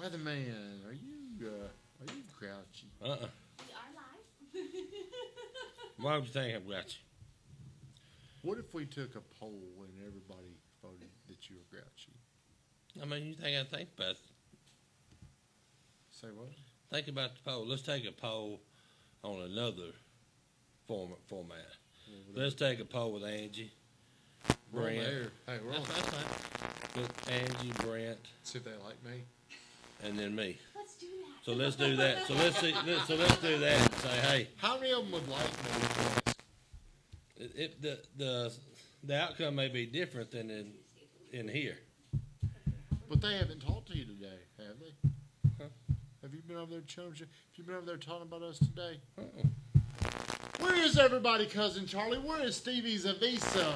Weatherman, are you grouchy? We are live. Why would you think I'm grouchy? What if we took a poll and everybody voted that you were grouchy? I mean, you think I think about it? Say what? Think about the poll. Let's take a poll on another format. Let's take a poll with Angie, We're on Brent. there. Hey, we're on. That's fine. With Angie, Brent, See if they like me. and then me. Let's do that. So let's do that. So let's see. Let's do that and say, hey, How many of them would like me? the outcome may be different than in here. But they haven't talked to you today, have they? Huh? Have you been over there, Have you been over there talking about us today? Uh-uh. Where is everybody, Cousin Charlie? Where is Stevie Zavisa?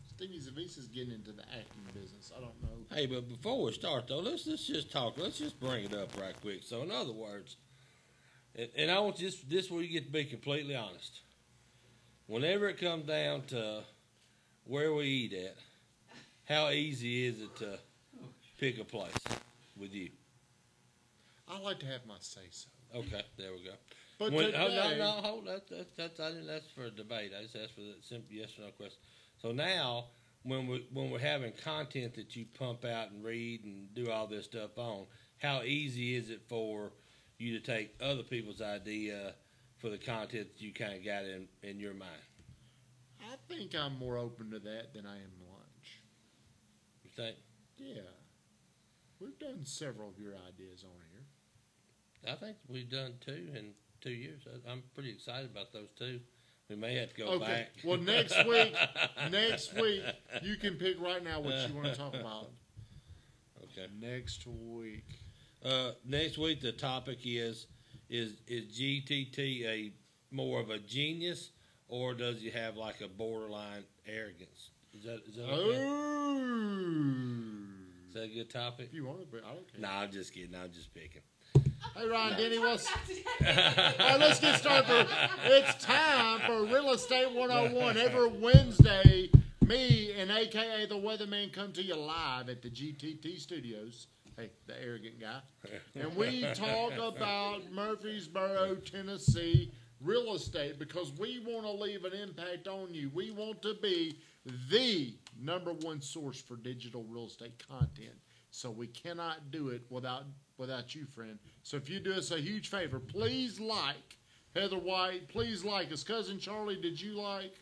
Stevie Zavisa's getting into the acting business. I don't know. Hey, but before we start though, let's just talk. Let's just bring it up right quick. So in other words, and I want this where you get to be completely honest. Whenever it comes down to where we eat at, how easy is it to pick a place with you? I like to have my say-so. Okay, there we go. But When, today, hold. That's for a debate. I just asked for the simple yes or no question. So now, when we're having content that you pump out and read and do all this stuff on, how easy is it for you to take other people's idea for the content that you kind of got in your mind? I think I'm more open to that than I am lunch. You think? Yeah. We've done several of your ideas on here. I think we've done 2 in 2 years. I'm pretty excited about those 2. We may have to go Okay. back. Well, next week, you can pick right now what you want to talk about. Okay. Next week. Next week the topic is GTT a more of a genius, or does he have like a borderline arrogance? Is that okay? Is that a good topic? If you want to, but I don't care. No, I'm just kidding. I'm just picking. Hey, Ryan, Denny, what's... Talk All right, let's get started. It's time for Real Estate 101. Every Wednesday, me and a.k.a. the Weatherman come to you live at the GTT studios. Hey, the arrogant guy. And we talk about Murfreesboro, Tennessee real estate because we want to leave an impact on you. We want to be the #1 source for digital real estate content. So we cannot do it without you, friend. So if you do us a huge favor, please like Heather White. Please like us. Cousin Charlie, did you like?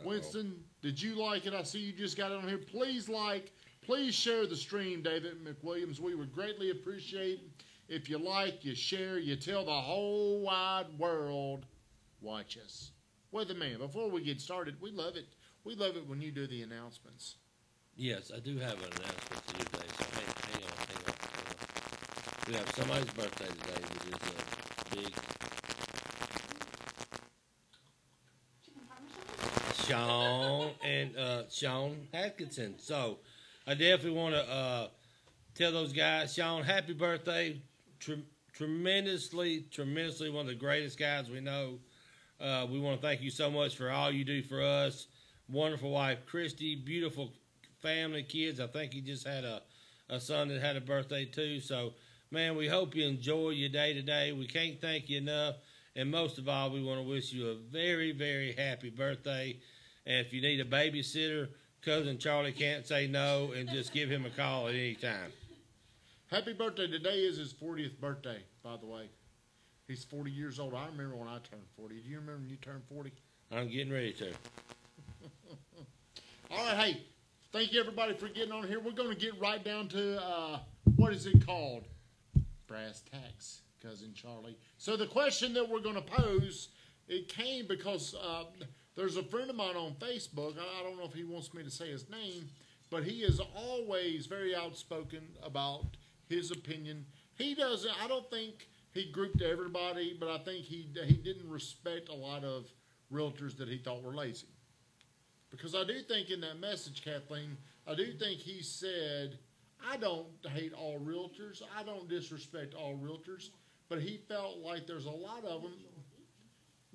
Winston, did you like it? I see you just got it on here. Please like. Please share the stream, David McWilliams. We would greatly appreciate if you like, you share, you tell the whole wide world, watch us. Weatherman, before we get started, we love it. We love it when you do the announcements. Yes, I do have an announcement to do today. So hang on. We have somebody's birthday today that is a big Sean Atkinson. So I definitely want to tell those guys, Sean, happy birthday. Tremendously one of the greatest guys we know. We want to thank you so much for all you do for us. Wonderful wife, Christy, beautiful family, kids. I think he just had a son that had a birthday too. So, man, we hope you enjoy your day today. We can't thank you enough. And most of all, we want to wish you a very, very happy birthday. And if you need a babysitter, Cousin Charlie can't say no, and just give him a call at any time. Happy birthday. Today is his 40th birthday, by the way. He's 40 years old. I remember when I turned 40. Do you remember when you turned 40? I'm getting ready to. All right, hey, thank you, everybody, for getting on here. We're going to get right down to, what is it called? Brass tacks, Cousin Charlie. So the question that we're going to pose, it came because there's a friend of mine on Facebook. I don't know if he wants me to say his name, but he is always very outspoken about his opinion. He doesn't, I don't think he grouped everybody, but I think he didn't respect a lot of realtors that he thought were lazy. Because I do think in that message, Kathleen, I do think he said, I don't hate all realtors. I don't disrespect all realtors. But he felt like there's a lot of them.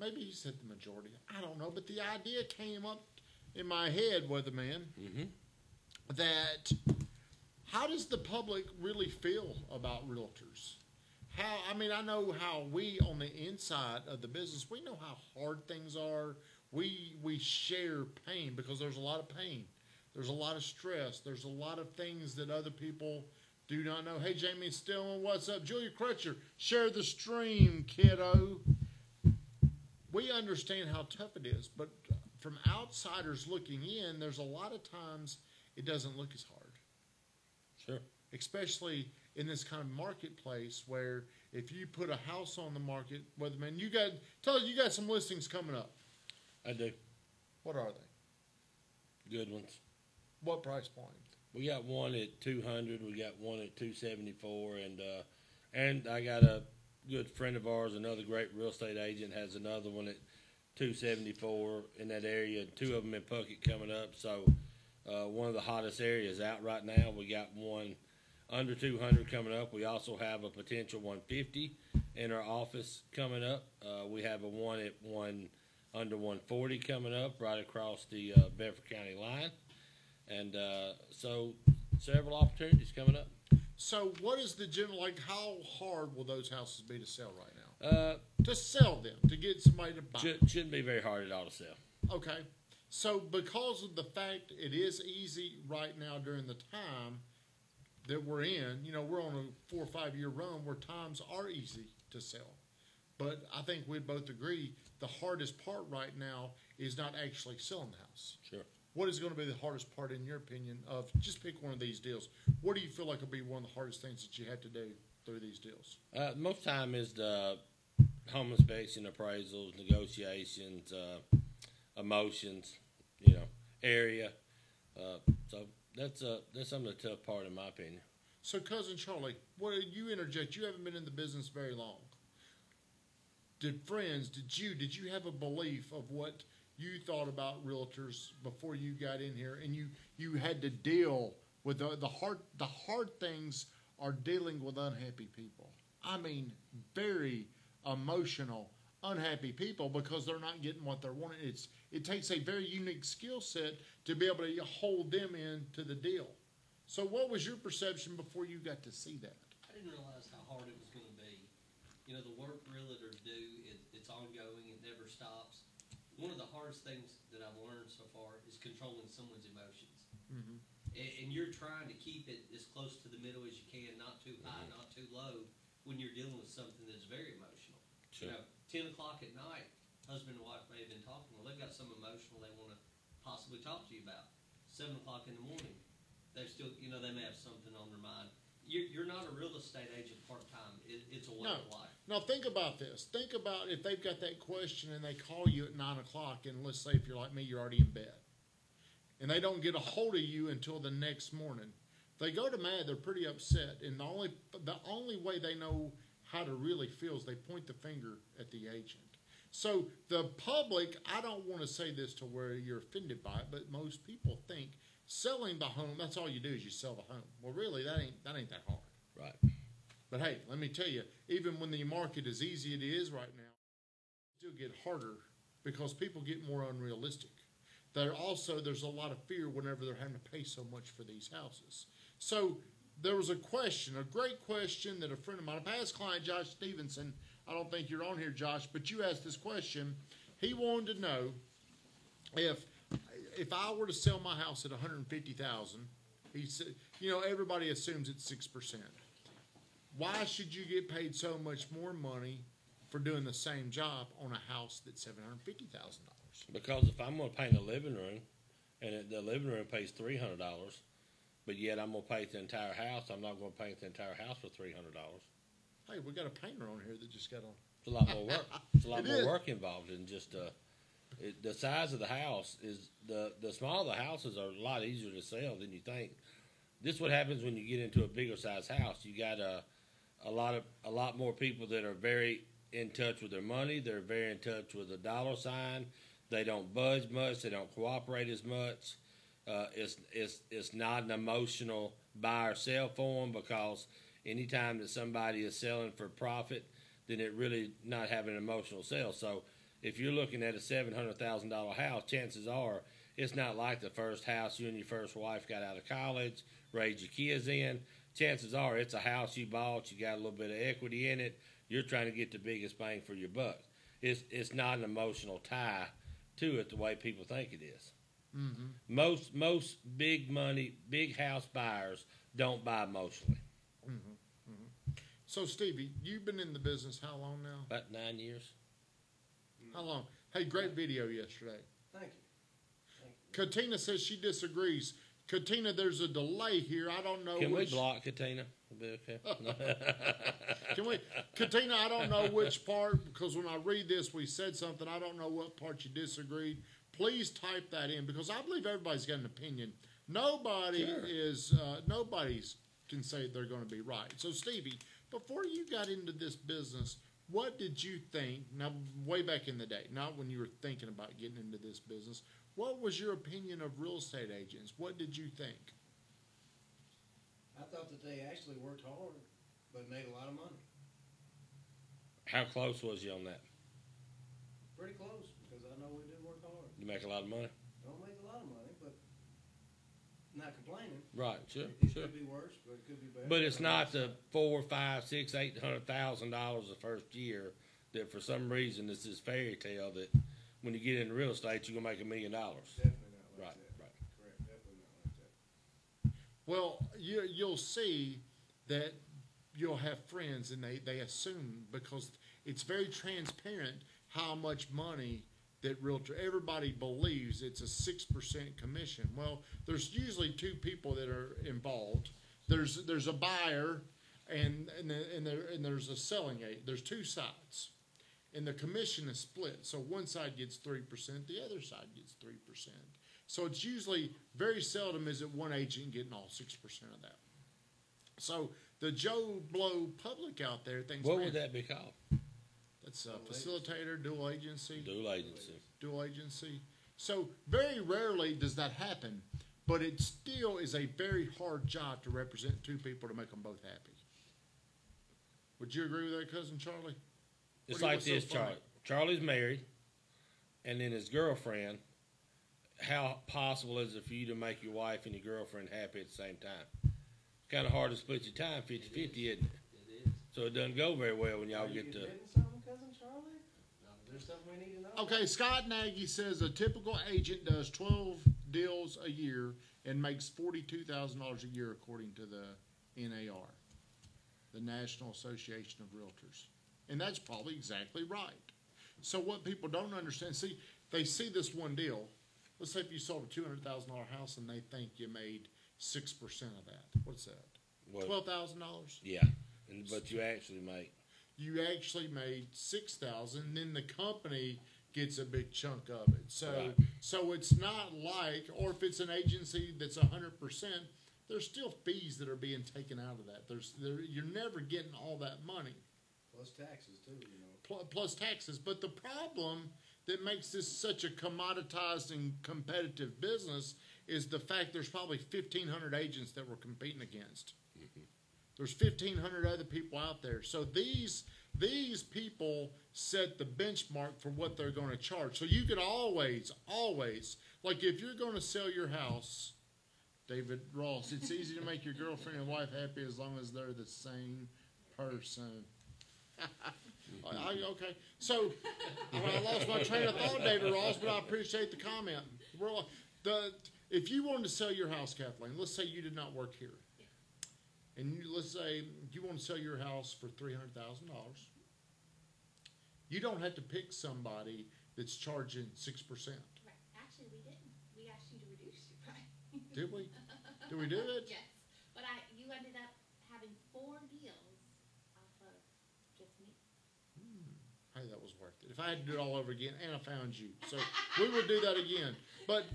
Maybe he said the majority. I don't know. But the idea came up in my head, Weatherman, that How does the public really feel about realtors? I know how we on the inside of the business, we know how hard things are. We share pain because there's a lot of pain. There's a lot of stress. There's a lot of things that other people do not know. Hey, Jamie Stillman, what's up? Julia Crutcher, share the stream, kiddo. We understand how tough it is, but from outsiders looking in, there's a lot of times it doesn't look as hard. Sure. Especially in this kind of marketplace where if you put a house on the market, Weatherman, you got some listings coming up. I do. What are they? Good ones. What price point? We got one at 200. We got one at 274, and I got a good friend of ours, another great real estate agent, has another one at 274 in that area. Two of them in Puckett coming up. So one of the hottest areas out right now. We got one under 200 coming up. We also have a potential 150 in our office coming up. We have a one at under 140 coming up right across the Bedford County line. And so several opportunities coming up. So what is the general, like how hard will those houses be to sell right now? To sell them, to get somebody to buy. Shouldn't be very hard at all to sell. Okay. So because of the fact it is easy right now during the time that we're in, we're on a 4 or 5 year run where times are easy to sell. But I think we'd both agree the hardest part right now is not actually selling the house. Sure. What is going to be the hardest part, in your opinion, of just pick one of these deals? What do you feel like will be one of the hardest things that you have to do through these deals? Most time is the home inspection, appraisals, negotiations, emotions, area. So that's some of the tough part, in my opinion. So, Cousin Charlie, what did you interject? You haven't been in the business very long. Did you have a belief of what you thought about realtors before you got in here, and you had to deal with the hard things are dealing with unhappy people. I mean, very emotional, unhappy people because they're not getting what they're wanting. It takes a very unique skill set to be able to hold them into the deal. So what was your perception before you got to see that? I didn't realize how hard it was going to be. The work realtors do, it's ongoing, it never stops. One of the hardest things that I've learned so far is controlling someone's emotions. Mm-hmm. And you're trying to keep it as close to the middle as you can, not too high, not too low, when you're dealing with something that's very emotional. Sure. 10 o'clock at night, husband and wife may have been talking. Well, they've got some emotional they want to possibly talk to you about. 7 o'clock in the morning, they still, they may have something on their mind. You're not a real estate agent part-time. It's a way of life. Now, think about this. Think about if they've got that question and they call you at 9 o'clock, and let's say if you're like me, you're already in bed. And they don't get a hold of you until the next morning. If they go to mad, they're pretty upset. And the only way they know how to really feel is they point the finger at the agent. So the public, I don't want to say this to where you're offended by it, but most people think selling the home, that's all you do is you sell the home. Well, really, that ain't that hard. Right. But hey, let me tell you, even when the market as easy it is right now, it still get harder because people get more unrealistic. There's a lot of fear whenever they're having to pay so much for these houses. So there was a great question that a friend of mine, a past client, Josh Stevenson, I don't think you're on here, Josh, but you asked this question. He wanted to know if I were to sell my house at $150,000, he said, everybody assumes it's 6%. Why should you get paid so much more money for doing the same job on a house that's $750,000? Because if I'm going to paint a living room, and the living room pays $300, but yet I'm going to paint the entire house, I'm not going to paint the entire house for $300. Hey, we got a painter on here that just got on. It's a lot more work. It's a lot more work involved in just the size of the house is the smaller the houses are a lot easier to sell than you think. This is what happens when you get into a bigger size house. You got a lot more people that are very in touch with their money. They're very in touch with the dollar sign. They don't budge much. They don't cooperate as much. It's not an emotional buy or sell for them because anytime that somebody is selling for profit, then it really not having an emotional sale. So if you're looking at a $700,000 house, chances are it's not like the first house you and your first wife got out of college raise your kids in. Chances are it's a house you bought. You got a little bit of equity in it. You're trying to get the biggest bang for your buck. It's not an emotional tie to it the way people think it is. Mm-hmm. Most big money, big house buyers don't buy emotionally. Mm-hmm. Mm-hmm. So, Stevie, you've been in the business how long now? About 9 years. How long? Hey, great video yesterday. Thank you. Katina says she disagrees. Katina, there's a delay here. I don't know. Can we block Katina? Will be okay. Can we? Katina, I don't know which part, because when I read this, we said something. I don't know what part you disagreed. Please type that in, because I believe everybody's got an opinion. Nobody nobody's can say they're going to be right. So, Stevie, before you got into this business, what did you think? Now, way back in the day, not when you were thinking about getting into this business. What was your opinion of real estate agents? What did you think? I thought that they actually worked hard, but made a lot of money. How close was you on that? Pretty close, because I know we do work hard. You make a lot of money? Don't make a lot of money, but not complaining. Right, sure, It sure. could be worse, but it could be better. But it's not the $400,000, $500,000, $600,000, $800,000 the first year that for some reason it's this fairy tale that when you get into real estate you're gonna make $1 million. Definitely not like Right, that. right. Correct, definitely not like that. Well, you'll see that you'll have friends, and they assume, because it's very transparent how much money that realtor, everybody believes it's a 6% commission. Well, there's usually two people that are involved. There's a buyer and there's a selling agent. There's two sides, and the commission is split. So one side gets 3%, the other side gets 3%. So it's usually very seldom is it one agent getting all 6% of that. So the Joe Blow public out there thinks, What man, would that be called? that's a facilitator, dual agency. Dual agency. Dual agency. So very rarely does that happen, but it still is a very hard job to represent two people to make them both happy. Would you agree with that, Cousin Charlie? It's What do you- like what's so this, funny? Charlie. Charlie's married, and then his girlfriend. How possible is it for you to make your wife and your girlfriend happy at the same time? It's kind of hard to split your time 50-50, isn't it? It is. So it doesn't go very well when y'all Are you get to. admitting something, Cousin Charlie? Is there something we need to know? Okay, Scott Nagy says a typical agent does 12 deals a year and makes $42,000 a year, according to the NAR, the National Association of Realtors. And that's probably exactly right. So what people don't understand, see, they see this one deal. Let's say if you sold a $200,000 house and they think you made 6% of that. What's that? What? $12,000. Yeah, but you actually make. You actually made $6,000. Then the company gets a big chunk of it. So, Right. so it's not like, or if it's an agency that's 100%, there's still fees that are being taken out of that. You're never getting all that money. Plus taxes, too, you know. Plus taxes. But the problem that makes this such a commoditized and competitive business is the fact there's probably 1,500 agents that we're competing against. There's 1,500 other people out there. So these people set the benchmark for what they're going to charge. So you could always, like if you're going to sell your house, David Ross, it's easy to make your girlfriend and wife happy as long as they're the same person. Okay, so I lost my train of thought, David Ross, but I appreciate the comment. If you wanted to sell your house, Kathleen, let's say you did not work here, and let's say you want to sell your house for $300,000. You don't have to pick somebody that's charging 6%. Right. Actually, we didn't. We asked you to reduce your price. Did we? Did we do it? Yes. But you ended up having 4 deals off of just me. Hey, that was worth it. If I had to do it all over again, and I found you, so we would do that again. But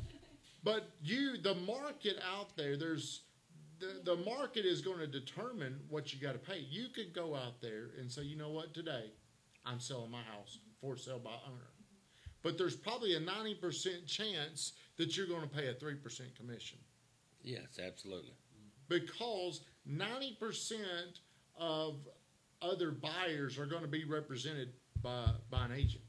the market out there, the market is going to determine what you got to pay. You could go out there and say, you know what, today I'm selling my house for sale by owner. But there's probably a 90% chance that you're going to pay a 3% commission. Yes, absolutely. Because 90% of other buyers are going to be represented by an agent.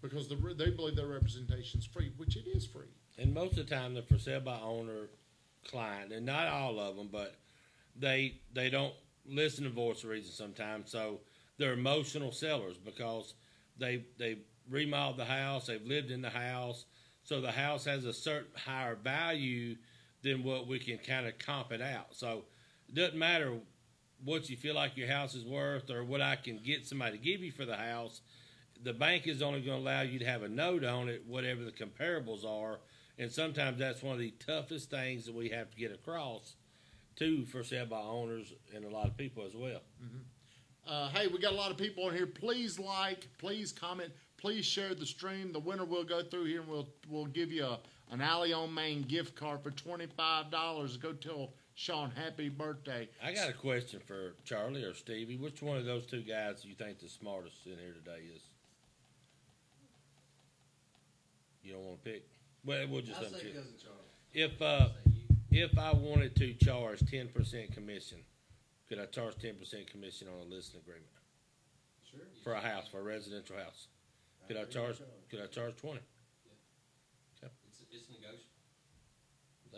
Because they believe their representation is free, which it is free. And most of the time, the for sale by owner client, and not all of them, but they don't listen to voice of reason sometimes. So they're emotional sellers because they remodeled the house, they've lived in the house, so the house has a certain higher value than what we can kind of comp it out. So it doesn't matter what you feel like your house is worth or what I can get somebody to give you for the house. The bank is only going to allow you to have a note on it, whatever the comparables are. And sometimes that's one of the toughest things that we have to get across to for sale by owners and a lot of people as well. Hey, we got a lot of people on here. Please like, please comment, please share the stream. The winner will go through here, and we'll give you an Alley on Main gift card for $25. Go tell Sean happy birthday. I got a question for Charlie or Stevie. Which one of those two guys do you think the smartest in here today is? You don't want to pick? Well, we'll just I'll let say you. cousin Charlie. If I wanted to charge 10% commission, could I charge 10% commission on a listing agreement Sure. for a house, for a residential house? Could I charge 20? It's negotiable.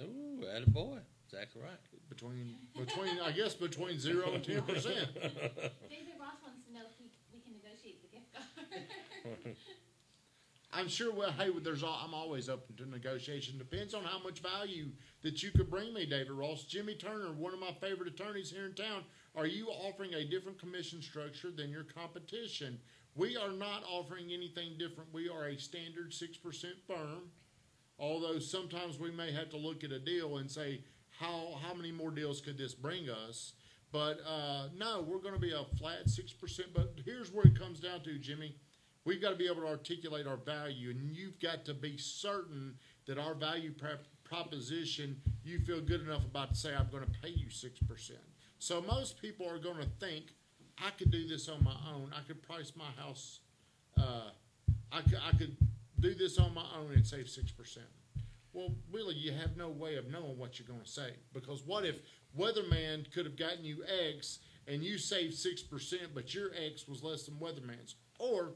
Ooh, attaboy. Exactly right. Between I guess between 0 and 10%. David Ross wants to know if we can negotiate the gift card. I'm sure. Well, hey, I'm always open to negotiation. Depends on how much value that you could bring me, David Ross. Jimmy Turner, one of my favorite attorneys here in town. Are you offering a different commission structure than your competition? We are not offering anything different. We are a standard 6% firm. Although sometimes we may have to look at a deal and say, how many more deals could this bring us? But no, we're going to be a flat 6%. But here's where it comes down to, Jimmy. We've got to be able to articulate our value, and you've got to be certain that our value proposition, you feel good enough about to say, I'm going to pay you 6%. So most people are going to think, I could do this on my own. I could price my house. I could do this on my own and save 6%. Well, really, you have no way of knowing what you're going to save. Because what if Weatherman could have gotten you X and you saved 6%, but your X was less than Weatherman's? Or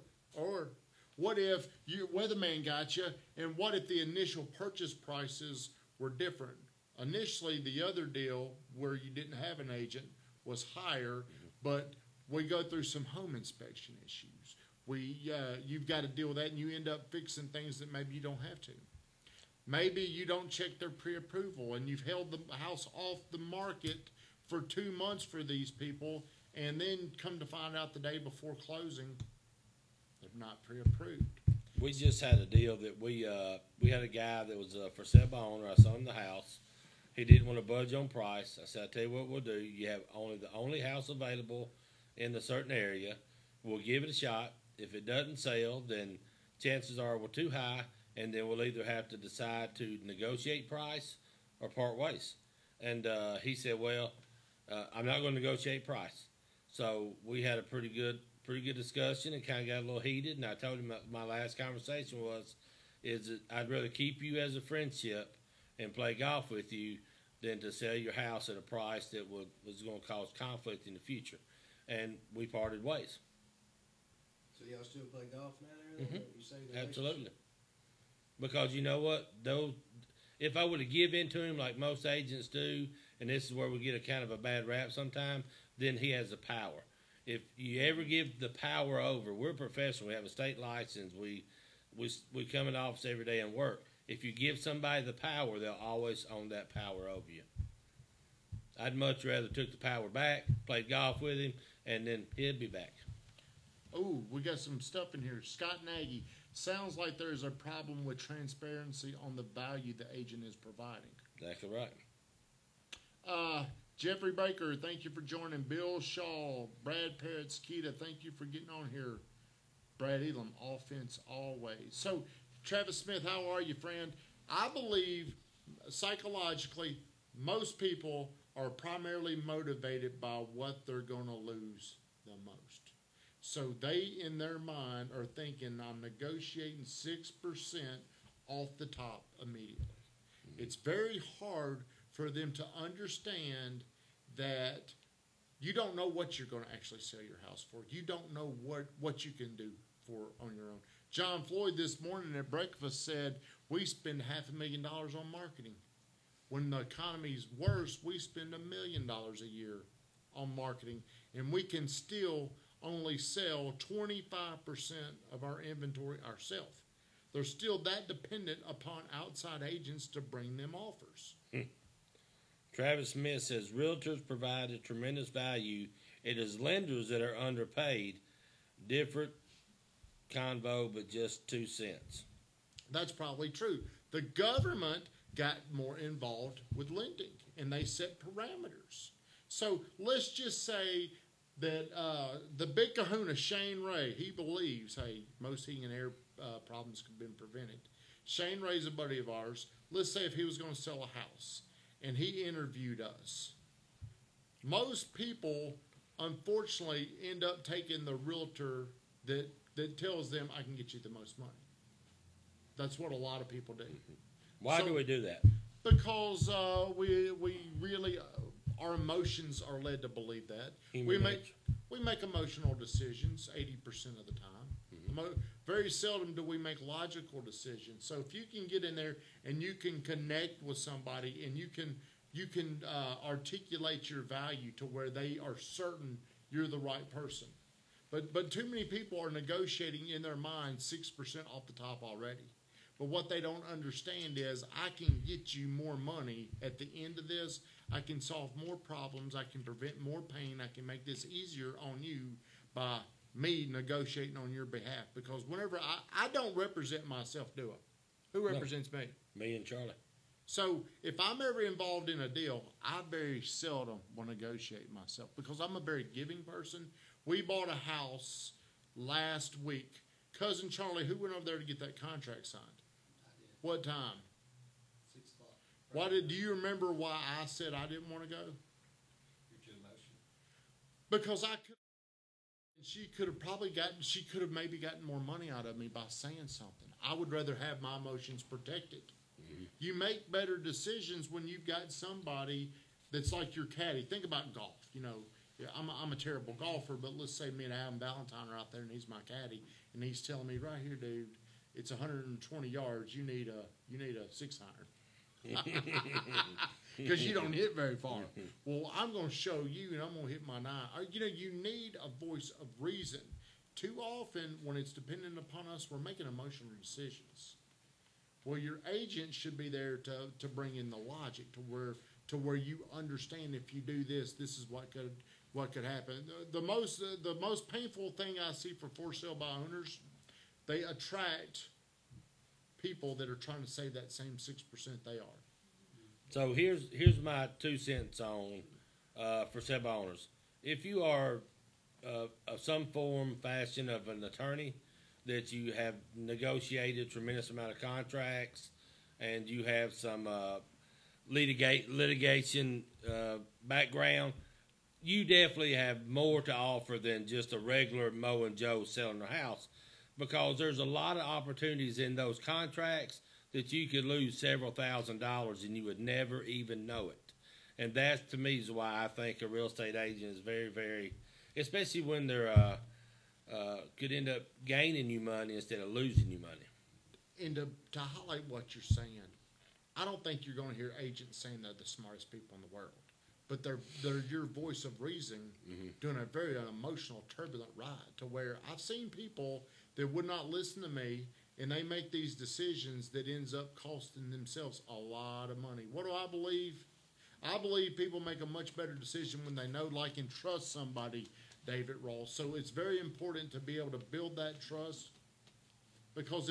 what if Weatherman got you, and what if the initial purchase prices were different? Initially, the other deal where you didn't have an agent was higher, but we go through some home inspection issues. You've got to deal with that, and you end up fixing things that maybe you don't have to. Maybe you don't check their pre-approval, and you've held the house off the market for 2 months for these people, and then come to find out the day before closing, they're not pre-approved. We just had a deal that we had a guy that was for sale by owner. I sold him the house. He didn't want to budge on price. I said, I'll tell you what we'll do. You have the only house available in a certain area. We'll give it a shot. If it doesn't sell, then chances are we're too high, and then we'll either have to decide to negotiate price or part ways. And he said, well, I'm not going to negotiate price. So we had a pretty good discussion and kind of got a little heated. And I told him my last conversation is that I'd rather keep you as a friendship and play golf with you than to sell your house at a price that was going to cause conflict in the future. And we parted ways. So y'all still play golf now? There, you say the Absolutely. Because you know what? If I would have given in to him like most agents do, and this is where we get a kind of a bad rap sometimes, then he has the power. If you ever give the power over, we're professional. We have a state license. We come in the office every day and work. If you give somebody the power, they'll always own that power over you. I'd much rather took the power back, played golf with him, and then he'd be back. Oh, we got some stuff in here. Scott Nagy, sounds like there is a problem with transparency on the value the agent is providing. Exactly right. Jeffrey Baker, thank you for joining. Bill Shaw, Brad Parrott, Skeeta, thank you for getting on here. Brad Elam, offense always. So, Travis Smith, how are you, friend? I believe psychologically most people are primarily motivated by what they're going to lose the most. So they, in their mind, are thinking, I'm negotiating 6% off the top immediately. It's very hard for them to understand that you don't know what you're going to actually sell your house for. You don't know what you can do for on your own. John Floyd this morning at breakfast said, we spend $500,000 on marketing. when the economy's worse, we spend $1 million a year on marketing, and we can still only sell 25% of our inventory ourselves. They're still that dependent upon outside agents to bring them offers. Travis Smith says realtors provide a tremendous value. It is lenders that are underpaid. Different convo, but just 2 cents. That's probably true. The government got more involved with lending, and they set parameters. So let's just say that the big kahuna, Shane Ray, he believes, hey, most heating and air problems could have been prevented. Shane Ray's a buddy of ours. Let's say if he was going to sell a house, and he interviewed us. Most people, unfortunately, end up taking the realtor that tells them, I can get you the most money. That's what a lot of people do. Why do we do that? Because we really our emotions are led to believe that. We make emotional decisions 80% of the time. Very seldom do we make logical decisions. So if you can get in there and you can connect with somebody and you can articulate your value to where they are certain you're the right person. But too many people are negotiating in their mind 6% off the top already. But what they don't understand is I can get you more money at the end of this. I can solve more problems. I can prevent more pain. I can make this easier on you by me negotiating on your behalf. Because whenever I don't represent myself, do I? Who represents me? Me and Charlie. So if I'm ever involved in a deal, I very seldom will negotiate myself because I'm a very giving person. We bought a house last week. Cousin Charlie, who went over there to get that contract signed? What time? 6 o'clock. Do you remember why I said I didn't want to go? You're too emotional. Because she could have maybe gotten more money out of me by saying something. I would rather have my emotions protected. Mm-hmm. You make better decisions when you've got somebody that's like your caddy. Think about golf. You know, I'm a terrible golfer, but let's say me and Adam Valentine are out there and he's my caddy, and he's telling me, right here, dude, it's 120 yards. You need a 600 because you don't hit very far. Well, I'm going to show you, and I'm going to hit my 9. You need a voice of reason. Too often, when it's dependent upon us, we're making emotional decisions. Well, your agent should be there to bring in the logic to where you understand if you do this, this is what could happen. The most painful thing I see for sale by owners, they attract people that are trying to save that same 6% they are. So here's my 2 cents on for sale by owners. If you are of some form, fashion of an attorney, that you have negotiated a tremendous amount of contracts, and you have some litigation background, you definitely have more to offer than just a regular Mo and Joe selling their house, because there's a lot of opportunities in those contracts that you could lose several $1,000s and you would never even know it. And that, to me, is why I think a real estate agent is very, very, especially when they're could end up gaining you money instead of losing you money. And to highlight what you're saying, I don't think you're going to hear agents saying they're the smartest people in the world. But they're your voice of reason, mm-hmm. doing a very emotional, turbulent ride to where I've seen people that would not listen to me, and they make these decisions that ends up costing themselves a lot of money. What do I believe? I believe people make a much better decision when they know, like, and trust somebody, David Ross. So it's very important to be able to build that trust, because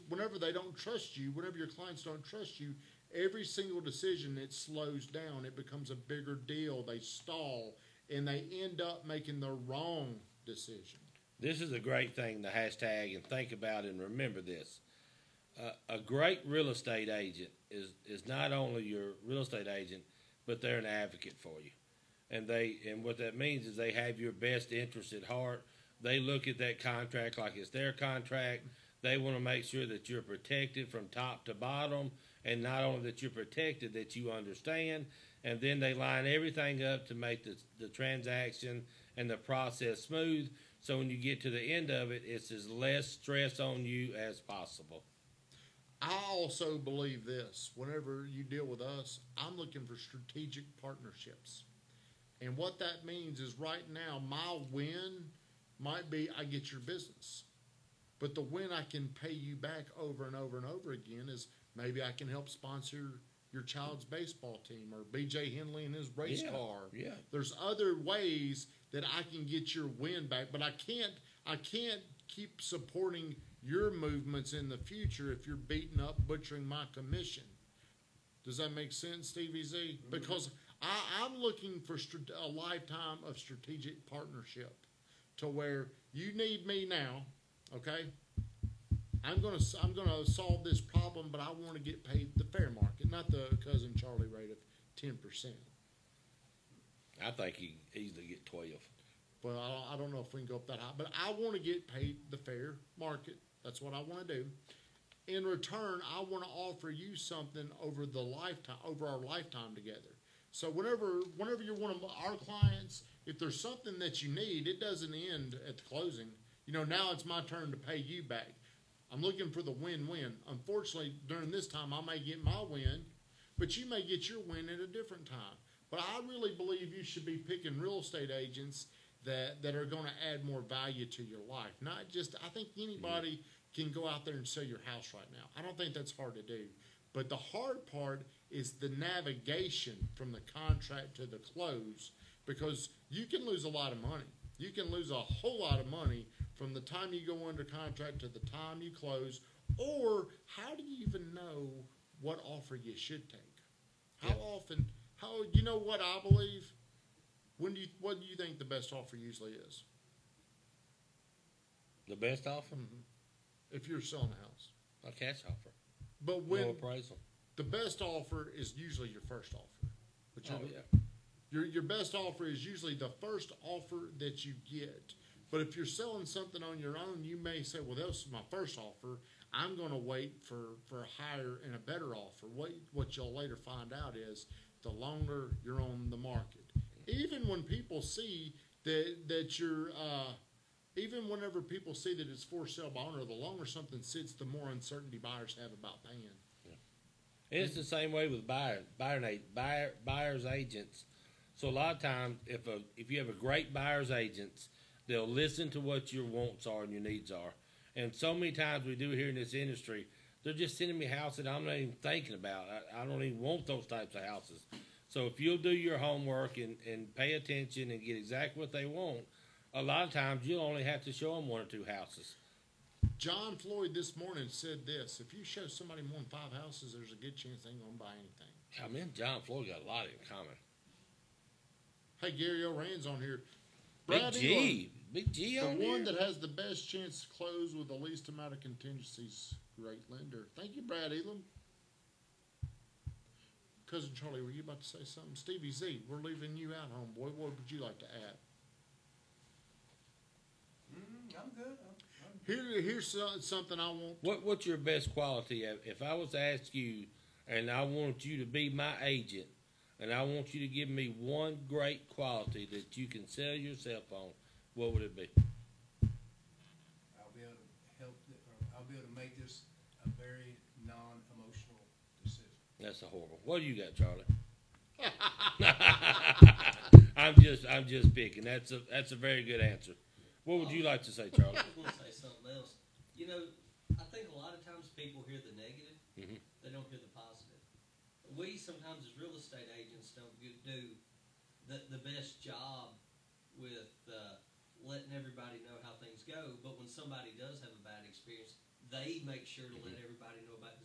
whenever they don't trust you, whenever your clients don't trust you, every single decision, it slows down. It becomes a bigger deal. They stall, and they end up making the wrong decision. This is a great thing to hashtag and think about and remember this. A great real estate agent is not only your real estate agent, but they're an advocate for you. And what that means is they have your best interest at heart. They look at that contract like it's their contract. They want to make sure that you're protected from top to bottom, and not only that you're protected, that you understand. And then they line everything up to make the transaction and the process smooth. So when you get to the end of it, it's as less stress on you as possible. I also believe this. Whenever you deal with us, I'm looking for strategic partnerships. And what that means is right now, my win might be I get your business. But the win I can pay you back over and over and over again is maybe I can help sponsor your child's baseball team or BJ Henley and his race car. Yeah. There's other ways that I can get your win back, but I can't keep supporting your movements in the future if you're beating up, butchering my commission. Does that make sense, Stevie Z? Because I'm looking for a lifetime of strategic partnership to where you need me now, okay? I'm gonna solve this problem, but I want to get paid the fair market, not the cousin Charlie rate of 10%. I think he easily get 12. Well, I don't know if we can go up that high, but I want to get paid the fair market. That's what I want to do. In return, I want to offer you something over our lifetime together. So whenever you're one of our clients, if there's something that you need, it doesn't end at the closing. Now it's my turn to pay you back. I'm looking for the win-win. Unfortunately, during this time, I may get my win, but you may get your win at a different time. But I really believe you should be picking real estate agents that are going to add more value to your life. Not just, I think anybody can go out there and sell your house right now. I don't think that's hard to do. But the hard part is the navigation from the contract to the close, because you can lose a lot of money. You can lose a whole lot of money from the time you go under contract to the time you close. Or how do you even know what offer you should take? How often? You know what I believe? What do you think the best offer usually is? The best offer? Mm-hmm. If you're selling a house. A cash offer. But when no appraisal. The best offer is usually your first offer. But yeah. Your best offer is usually the first offer that you get. But if you're selling something on your own, you may say, well, that was my first offer. I'm going to wait for a higher and a better offer. What you'll later find out is the longer you're on the market. Even when people see that you're, even whenever people see that it's for sale by owner, the longer something sits, the more uncertainty buyers have about paying. Yeah. It's the same way with buyers agents. So a lot of times, if you have a great buyer's agent, they'll listen to what your wants are and your needs are. And so many times we do here in this industry, they're just sending me houses that I'm not even thinking about. I don't even want those types of houses. So if you'll do your homework and pay attention and get exactly what they want, a lot of times you'll only have to show them 1 or 2 houses. John Floyd this morning said this: if you show somebody more than 5 houses, there's a good chance they ain't going to buy anything. I mean, John Floyd got a lot in common. Hey, Gary O'Rand's on here. Big G on the here. one that has the best chance to close with the least amount of contingencies. Great lender. Thank you, Brad Elam. Cousin Charlie, were you about to say something? Stevie Z, we're leaving you out, homeboy. What would you like to add? I'm good. Here's something I want. What's your best quality? If I was to ask you, and I want you to be my agent, and I want you to give me one great quality that you can sell yourself on, what would it be? I'll be able to help, I'll be able to make this a very non-emotional decision. That's a horrible. What do you got, Charlie? I'm just picking. That's a very good answer. What would you like to say, Charlie? I was going to say something else. I think a lot of times people hear the negative, they don't hear the positive. We sometimes as real estate agents don't do the best job with letting everybody know how things go, but when somebody does have a bad experience, they make sure to let everybody know about the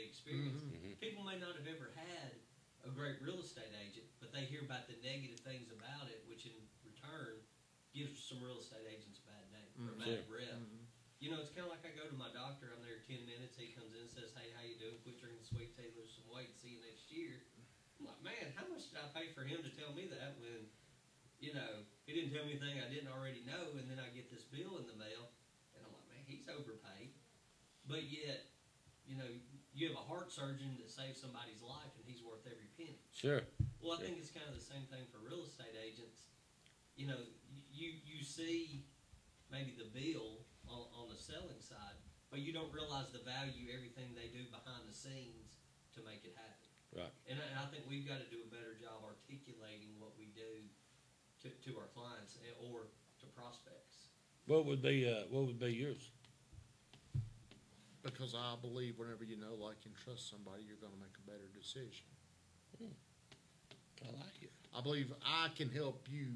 experience. People may not have ever had a great real estate agent, but they hear about the negative things about it, which in return gives some real estate agents a bad name or a bad rep. It's kind of like I go to my doctor. I'm there 10 minutes. He comes in and says, "Hey, how you doing? Quit drinking sweet tea, lose some weight. See you next year." I'm like, man, how much did I pay for him to tell me that when, he didn't tell me anything I didn't already know, and then I get this bill in the mail, and I'm like, man, he's overpaid. But yet, you have a heart surgeon that saves somebody's life, and he's worth every penny. Sure. Well, I think it's kind of the same thing for real estate agents. You see maybe the bill on the selling side, but you don't realize the value, everything they do behind the scenes to make it happen. Right. And I think we've got to do a better job articulating what we do to our clients or to prospects. What would be yours? Because I believe whenever you know, like, and trust somebody, you're going to make a better decision. I like it. I believe I can help you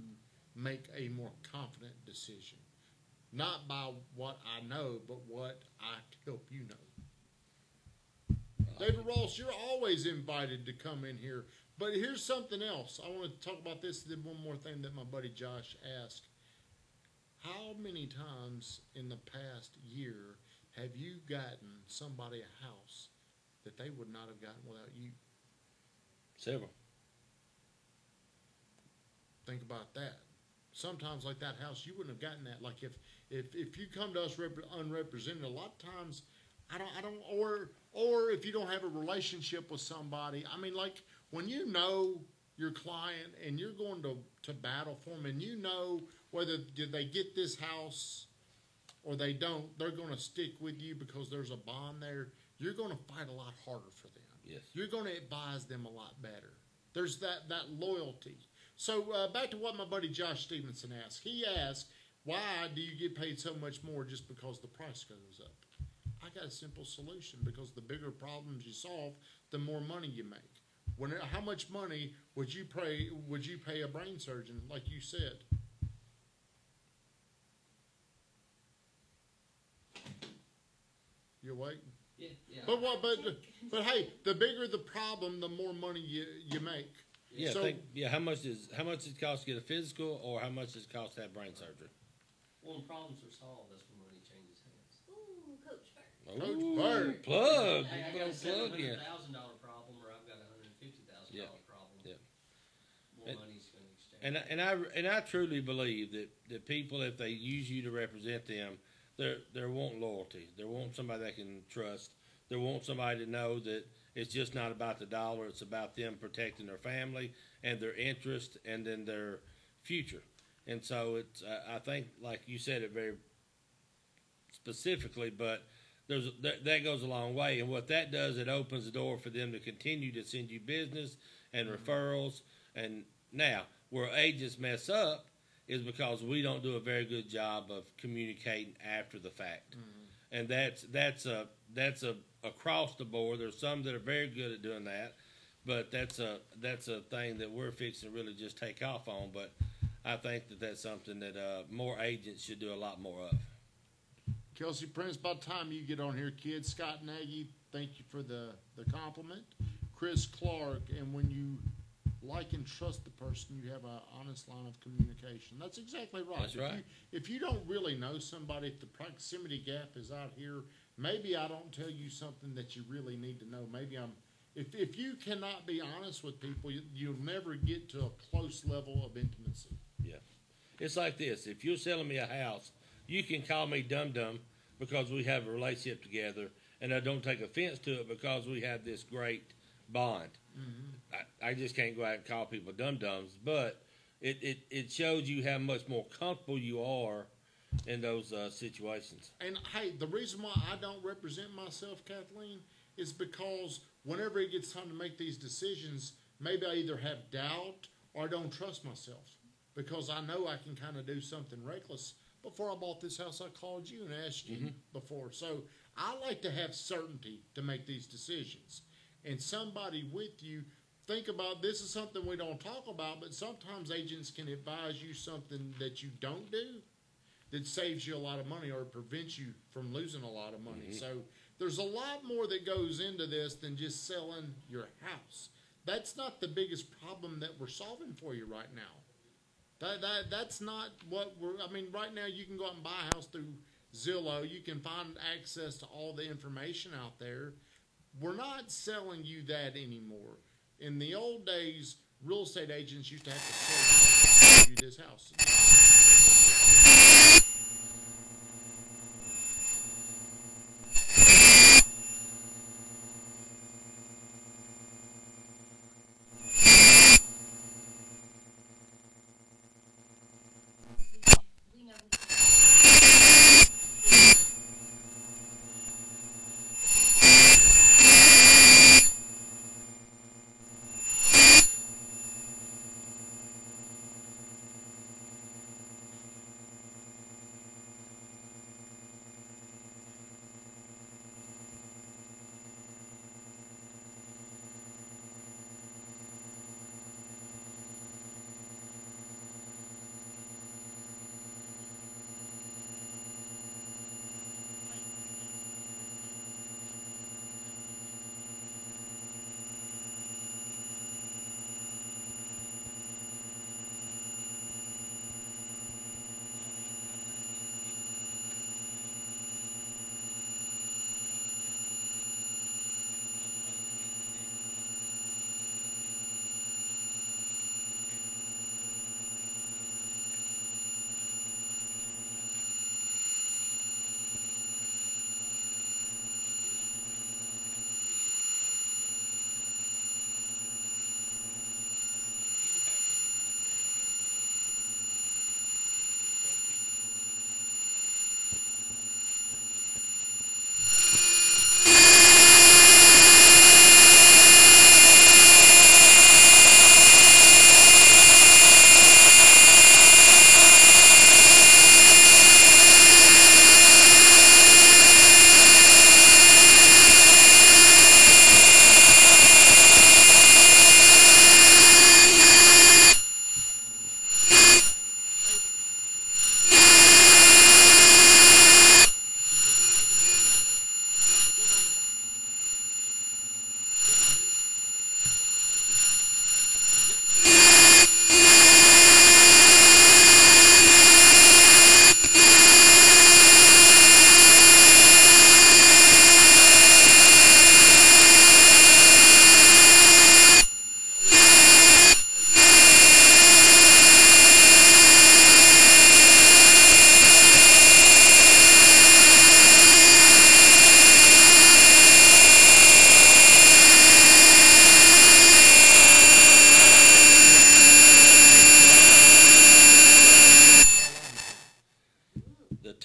make a more confident decision. Not by what I know, but what I help you know. David Ross, you're always invited to come in here. But here's something else. I want to talk about this. Then one more thing that my buddy Josh asked. How many times in the past year have you gotten somebody a house that they would not have gotten without you? Several. Think about that. Sometimes, like that house, you wouldn't have gotten that. Like if you come to us unrepresented, a lot of times, or if you don't have a relationship with somebody. I mean, like when you know your client and you're going to battle for them, and you know whether did they get this house or they don't, they're going to stick with you because there's a bond there. You're going to fight a lot harder for them. Yes. You're going to advise them a lot better. There's that loyalty. So back to what my buddy Josh Stevenson asked. He asked, why do you get paid so much more just because the price goes up? I got a simple solution, because the bigger problems you solve, the more money you make. How much money would you pay a brain surgeon, like you said? You're waiting? Yeah. But hey, the bigger the problem, the more money you make. Yeah, So, how much does it cost to get a physical, or how much does it cost to have brain surgery? Well, when problems are solved, that's when money changes hands. Ooh, Coach Bird. Ooh, Bird. plug. Hey, I You got a plug in. $700,000 problem, or I've got a $150,000 problem. Yeah. More money's going to exchange. And I truly believe that people, if they use you to represent them, they're wanting loyalty. They want somebody they can trust. They want somebody to know that it's just not about the dollar. It's about them protecting their family and their interest and then their future. And so it's I think, like you said it very specifically, but that goes a long way. And what that does, it opens the door for them to continue to send you business and referrals. And now, where agents mess up is because we don't do a very good job of communicating after the fact. And that's across the board. There's some that are very good at doing that, but that's a thing that we're fixing to really just take off on. But I think that's something that more agents should do a lot more of. Kelsey Prince, by the time you get on here, kids, Scott Nagy, thank you for the compliment. Chris Clark, and when you like and trust the person, you have an honest line of communication. That's exactly right. That's right. If you don't really know somebody, if the proximity gap is out here, maybe I don't tell you something that you really need to know. Maybe if you cannot be honest with people, you'll never get to a close level of intimacy. Yeah. It's like this. If you're selling me a house, you can call me dum-dum because we have a relationship together, and I don't take offense to it because we have this great bond. I just can't go out and call people dum-dums, but it shows you how much more comfortable you are in those situations. And, hey, the reason why I don't represent myself, Kathleen, is because whenever it gets time to make these decisions, maybe I either have doubt or I don't trust myself, because I know I can kind of do something reckless. Before I bought this house, I called you and asked you before. So I like to have certainty to make these decisions. And somebody with you, think about, this is something we don't talk about, but sometimes agents can advise you something that you don't do that saves you a lot of money or prevents you from losing a lot of money. So there's a lot more that goes into this than just selling your house. That's not the biggest problem that we're solving for you right now. That's not what right now you can go out and buy a house through Zillow. You can find access to all the information out there. We're not selling you that anymore. In the old days, real estate agents used to have to sell you this house. We know we can.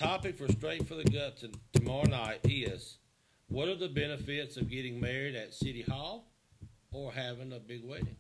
topic for Straight for the Gut tomorrow night is, what are the benefits of getting married at City Hall or having a big wedding?